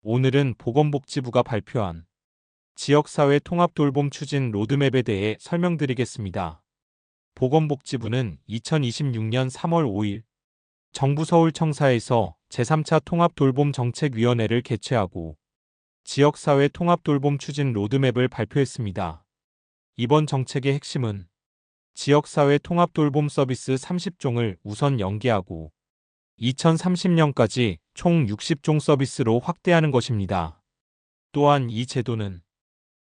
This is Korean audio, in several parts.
오늘은 보건복지부가 발표한 지역사회 통합돌봄 추진 로드맵에 대해 설명드리겠습니다. 보건복지부는 2026년 3월 5일 정부 서울청사에서 제3차 통합돌봄정책위원회를 개최하고 지역사회 통합돌봄 추진 로드맵을 발표했습니다. 이번 정책의 핵심은 지역사회 통합돌봄 서비스 30종을 우선 연계하고 2030년까지 총 60종 서비스로 확대하는 것입니다. 또한 이 제도는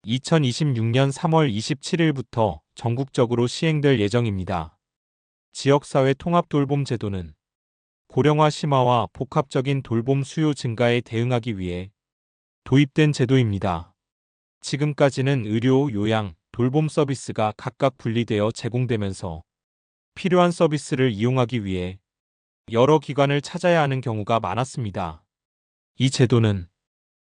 2026년 3월 27일부터 전국적으로 시행될 예정입니다. 지역사회 통합돌봄 제도는 고령화 심화와 복합적인 돌봄 수요 증가에 대응하기 위해 도입된 제도입니다. 지금까지는 의료, 요양, 돌봄 서비스가 각각 분리되어 제공되면서 필요한 서비스를 이용하기 위해 여러 기관을 찾아야 하는 경우가 많았습니다. 이 제도는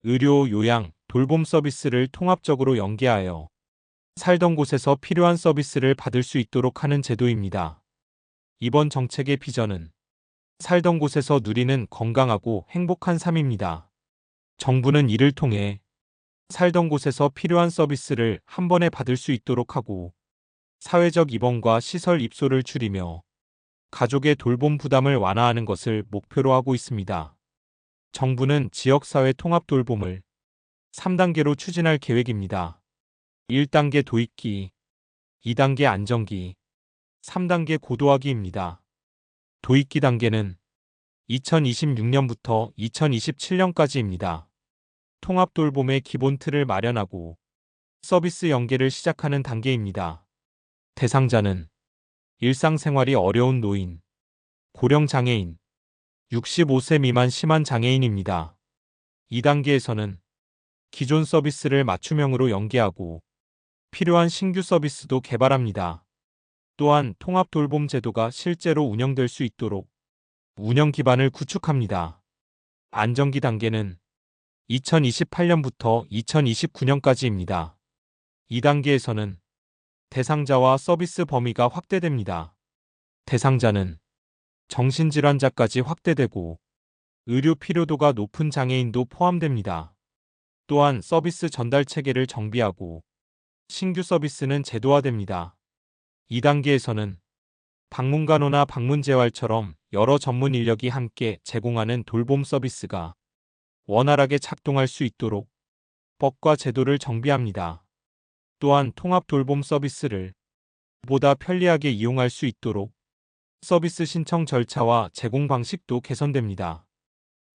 의료, 요양, 돌봄 서비스를 통합적으로 연계하여 살던 곳에서 필요한 서비스를 받을 수 있도록 하는 제도입니다. 이번 정책의 비전은 살던 곳에서 누리는 건강하고 행복한 삶입니다. 정부는 이를 통해 살던 곳에서 필요한 서비스를 한 번에 받을 수 있도록 하고 사회적 입원과 시설 입소를 줄이며 가족의 돌봄 부담을 완화하는 것을 목표로 하고 있습니다. 정부는 지역사회 통합돌봄을 3단계로 추진할 계획입니다. 1단계 도입기, 2단계 안정기, 3단계 고도화기입니다. 도입기 단계는 2026년부터 2027년까지입니다. 통합돌봄의 기본 틀을 마련하고 서비스 연계를 시작하는 단계입니다. 대상자는 일상생활이 어려운 노인, 고령장애인, 65세 미만 심한 장애인입니다. 2단계에서는 기존 서비스를 맞춤형으로 연계하고 필요한 신규 서비스도 개발합니다. 또한 통합돌봄 제도가 실제로 운영될 수 있도록 운영 기반을 구축합니다. 안정기 단계는 2028년부터 2029년까지입니다. 2단계에서는 대상자와 서비스 범위가 확대됩니다. 대상자는 정신질환자까지 확대되고 의료 필요도가 높은 장애인도 포함됩니다. 또한 서비스 전달 체계를 정비하고 신규 서비스는 제도화됩니다. 2단계에서는 방문간호나 방문재활처럼 여러 전문 인력이 함께 제공하는 돌봄 서비스가 원활하게 작동할 수 있도록 법과 제도를 정비합니다. 또한 통합 돌봄 서비스를 보다 편리하게 이용할 수 있도록 서비스 신청 절차와 제공 방식도 개선됩니다.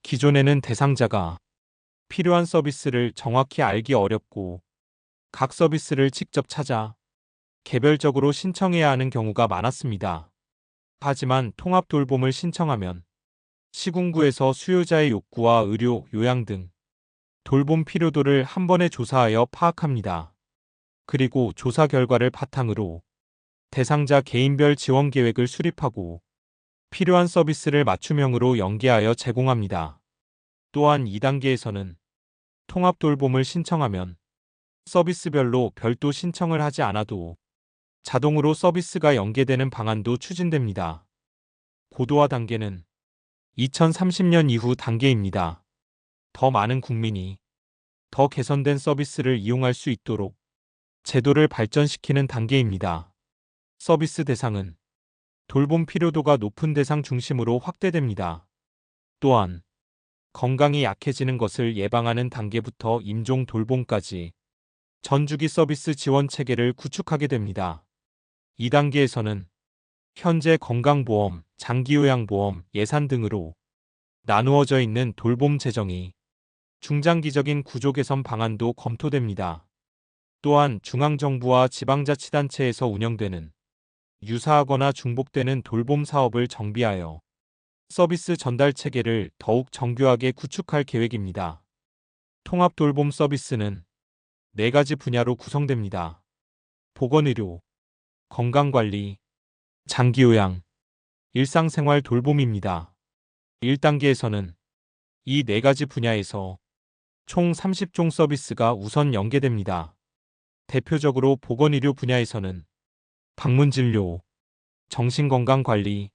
기존에는 대상자가 필요한 서비스를 정확히 알기 어렵고 각 서비스를 직접 찾아 개별적으로 신청해야 하는 경우가 많았습니다. 하지만 통합 돌봄을 신청하면 시군구에서 수요자의 욕구와 의료, 요양 등 돌봄 필요도를 한 번에 조사하여 파악합니다. 그리고 조사 결과를 바탕으로 대상자 개인별 지원 계획을 수립하고 필요한 서비스를 맞춤형으로 연계하여 제공합니다. 또한 2단계에서는 통합 돌봄을 신청하면 서비스별로 별도 신청을 하지 않아도 자동으로 서비스가 연계되는 방안도 추진됩니다. 고도화 단계는 2030년 이후 단계입니다. 더 많은 국민이 더 개선된 서비스를 이용할 수 있도록 제도를 발전시키는 단계입니다. 서비스 대상은 돌봄 필요도가 높은 대상 중심으로 확대됩니다. 또한 건강이 약해지는 것을 예방하는 단계부터 임종 돌봄까지 전주기 서비스 지원 체계를 구축하게 됩니다. 2단계에서는 현재 건강보험, 장기요양보험, 예산 등으로 나누어져 있는 돌봄 재정이 중장기적인 구조 개선 방안도 검토됩니다. 또한 중앙정부와 지방자치단체에서 운영되는 유사하거나 중복되는 돌봄 사업을 정비하여 서비스 전달 체계를 더욱 정교하게 구축할 계획입니다. 통합 돌봄 서비스는 4가지 분야로 구성됩니다. 보건의료, 건강관리, 장기요양, 일상생활 돌봄입니다. 1단계에서는 이 4가지 분야에서 총 30종 서비스가 우선 연계됩니다. 대표적으로 보건의료 분야에서는 방문진료, 정신건강관리,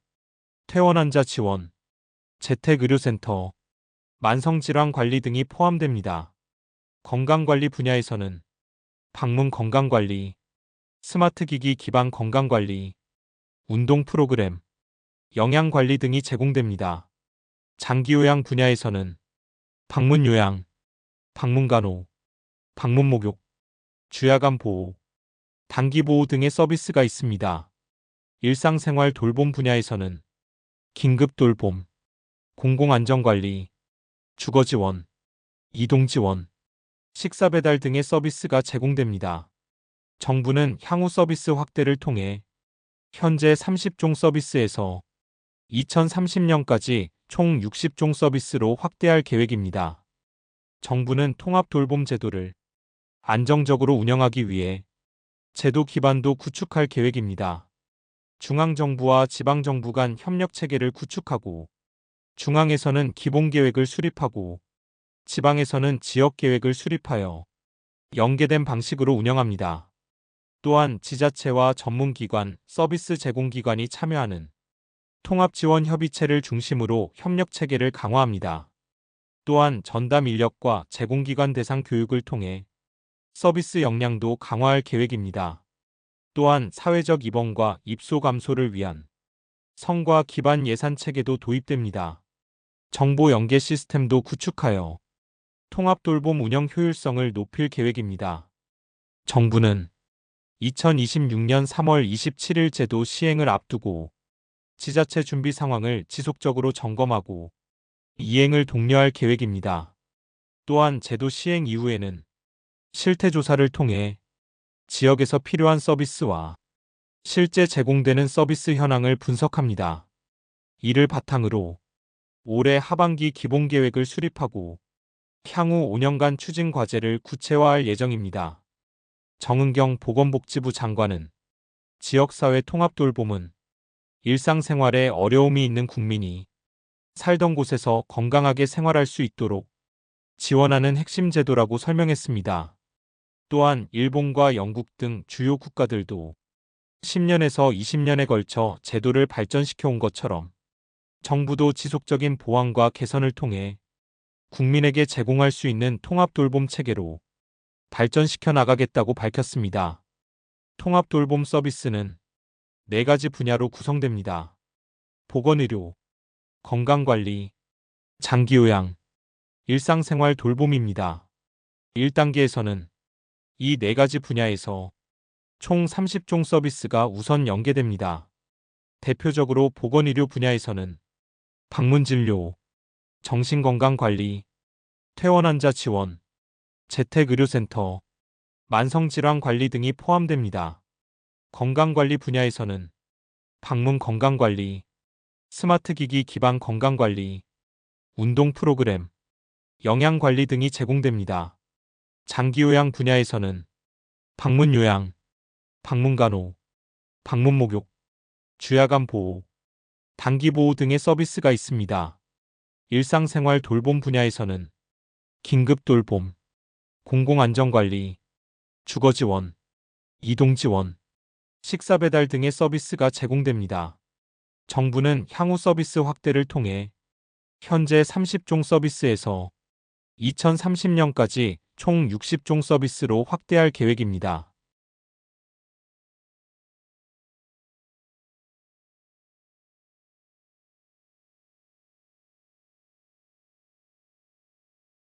퇴원환자 지원, 재택의료센터, 만성질환 관리 등이 포함됩니다. 건강관리 분야에서는 방문 건강관리, 스마트기기 기반 건강관리, 운동 프로그램, 영양관리 등이 제공됩니다. 장기요양 분야에서는 방문요양, 방문간호, 방문목욕, 주야간 보호, 단기보호 등의 서비스가 있습니다. 일상생활 돌봄 분야에서는 긴급돌봄, 공공안전관리, 주거지원, 이동지원, 식사배달 등의 서비스가 제공됩니다. 정부는 향후 서비스 확대를 통해 현재 30종 서비스에서 2030년까지 총 60종 서비스로 확대할 계획입니다. 정부는 통합돌봄 제도를 안정적으로 운영하기 위해 제도 기반도 구축할 계획입니다. 중앙정부와 지방정부 간 협력체계를 구축하고 중앙에서는 기본계획을 수립하고 지방에서는 지역계획을 수립하여 연계된 방식으로 운영합니다. 또한 지자체와 전문기관, 서비스 제공기관이 참여하는 통합지원협의체를 중심으로 협력체계를 강화합니다. 또한 전담 인력과 제공기관 대상 교육을 통해 서비스 역량도 강화할 계획입니다. 또한 사회적 입원과 입소 감소를 위한 성과 기반 예산 체계도 도입됩니다. 정보 연계 시스템도 구축하여 통합돌봄 운영 효율성을 높일 계획입니다. 정부는 2026년 3월 27일 제도 시행을 앞두고 지자체 준비 상황을 지속적으로 점검하고 이행을 독려할 계획입니다. 또한 제도 시행 이후에는 실태조사를 통해 지역에서 필요한 서비스와 실제 제공되는 서비스 현황을 분석합니다. 이를 바탕으로 올해 하반기 기본계획을 수립하고 향후 5년간 추진 과제를 구체화할 예정입니다. 정은경 보건복지부 장관은 지역사회 통합돌봄은 일상생활에 어려움이 있는 국민이 살던 곳에서 건강하게 생활할 수 있도록 지원하는 핵심 제도라고 설명했습니다. 또한 일본과 영국 등 주요 국가들도 10년에서 20년에 걸쳐 제도를 발전시켜 온 것처럼 정부도 지속적인 보완과 개선을 통해 국민에게 제공할 수 있는 통합돌봄 체계로 발전시켜 나가겠다고 밝혔습니다. 통합돌봄 서비스는 4가지 분야로 구성됩니다. 보건의료, 건강관리, 장기요양, 일상생활 돌봄입니다. 1단계에서는 이 4가지 분야에서 총 30종 서비스가 우선 연계됩니다. 대표적으로 보건의료 분야에서는 방문진료, 정신건강관리, 퇴원환자 지원, 재택의료센터, 만성질환관리 등이 포함됩니다. 건강관리 분야에서는 방문 건강관리, 스마트기기 기반 건강관리, 운동 프로그램, 영양관리 등이 제공됩니다. 장기요양 분야에서는 방문요양, 방문간호, 방문목욕, 주야간 보호, 단기보호 등의 서비스가 있습니다. 일상생활 돌봄 분야에서는 긴급돌봄, 공공안전관리, 주거지원, 이동지원, 식사배달 등의 서비스가 제공됩니다. 정부는 향후 서비스 확대를 통해 현재 30종 서비스에서 2030년까지 총 60종 서비스로 확대할 계획입니다.